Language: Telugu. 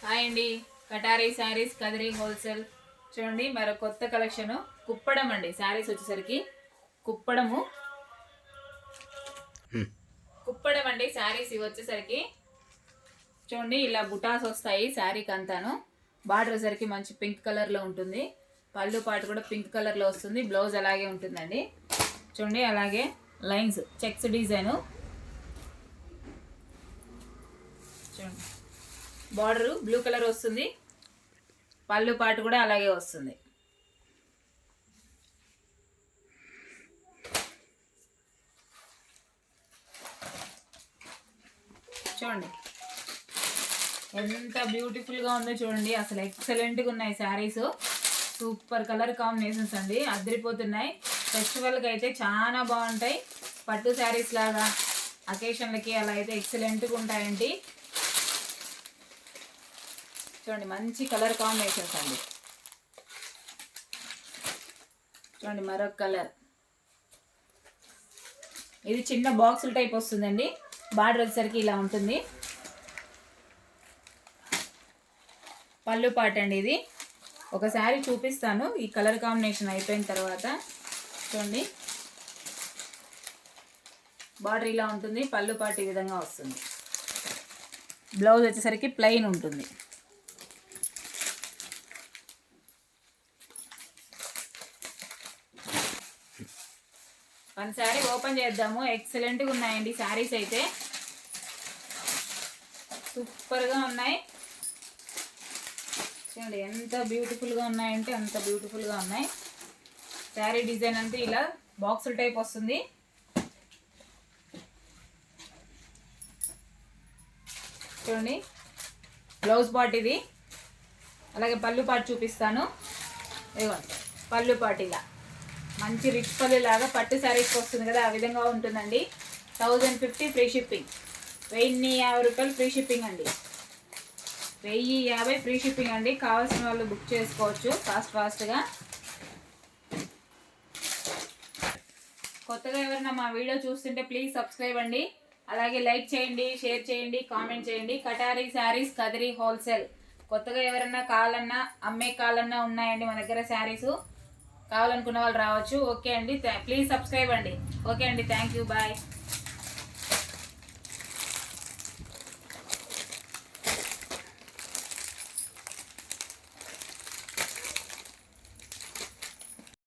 హాయ్ అండి. కటారీ శారీస్ కదిరి హోల్సేల్ చూడండి. మరో కొత్త కలెక్షన్ కుప్పడం అండి. శారీస్ వచ్చేసరికి కుప్పడం అండి. శారీస్ ఇవి వచ్చేసరికి చూడండి ఇలా బుటాస్ వస్తాయి శారీకి అంతాను. బార్డర్ వచ్చేసరికి మంచి పింక్ కలర్లో ఉంటుంది. పళ్ళు పాటు కూడా పింక్ కలర్లో వస్తుంది. బ్లౌజ్ అలాగే ఉంటుందండి. చూడండి అలాగే లైన్స్ చెక్స్ డిజైను చూడండి. బార్డర్ బ్లూ కలర్ వస్తుంది. పళ్ళు పాటు కూడా అలాగే వస్తుంది. చూడండి ఎంత బ్యూటిఫుల్గా ఉందో చూడండి. అసలు ఎక్సలెంట్గా ఉన్నాయి శారీస్. సూపర్ కలర్ కాంబినేషన్స్ అండి, అదిరిపోతున్నాయి. ఫెస్టివల్కి అయితే చాలా బాగుంటాయి. పట్టు శారీస్ లాగా అకేషన్లకి అలా అయితే ఎక్సలెంట్గా ఉంటాయండి. చూడండి మంచి కలర్ కాంబినేషన్స్ అండి. చూడండి మరొక కలర్. ఇది చిన్న బాక్సుల టైప్ వస్తుందండి. బార్డర్ వచ్చేసరికి ఇలా ఉంటుంది. పళ్ళు పాట అండి. ఇది ఒకసారి చూపిస్తాను ఈ కలర్ కాంబినేషన్ అయిపోయిన తర్వాత. చూడండి బార్డర్ ఇలా ఉంటుంది. పళ్ళు పాట ఈ విధంగా వస్తుంది. బ్లౌజ్ వచ్చేసరికి ప్లెయిన్ ఉంటుంది. వన్ శారీ ఓపెన్ చేద్దాము. ఎక్సలెంట్గా ఉన్నాయండి శారీస్ అయితే, సూపర్గా ఉన్నాయి. చూడండి ఎంత బ్యూటిఫుల్గా ఉన్నాయంటే అంత బ్యూటిఫుల్గా ఉన్నాయి. శారీ డిజైన్ అంతా ఇలా బాక్సుల టైప్ వస్తుంది. చూడండి బ్లౌజ్ పార్ట్ ఇది. అలాగే పళ్ళు పాటు చూపిస్తాను. ఇదిగోండి పళ్ళు పాటు ఇలా మంచి రిచ్ పళ్ళు లాగా పట్టు శారీస్కి వస్తుంది కదా, ఆ విధంగా ఉంటుందండి. 1050 ఫ్రీ షిప్పింగ్. 1050 రూపాయలు ఫ్రీ షిప్పింగ్ అండి. 1050 ఫ్రీ షిప్పింగ్ అండి. కావాల్సిన వాళ్ళు బుక్ చేసుకోవచ్చు ఫాస్ట్గా. కొత్తగా ఎవరైనా మా వీడియో చూస్తుంటే ప్లీజ్ సబ్స్క్రైబ్ అండి. అలాగే లైక్ చేయండి, షేర్ చేయండి, కామెంట్ చేయండి. కటారీ శారీస్ కదిరి హోల్సేల్. కొత్తగా ఎవరైనా కావాలన్నా అమ్మే కావాలన్నా ఉన్నాయండి మన దగ్గర శారీస్. కావాలనుకున్న వాళ్ళు రావచ్చు. ఓకే అండి, ప్లీజ్ సబ్స్క్రైబ్ అండి. ఓకే అండి, థ్యాంక్ యూ, బాయ్.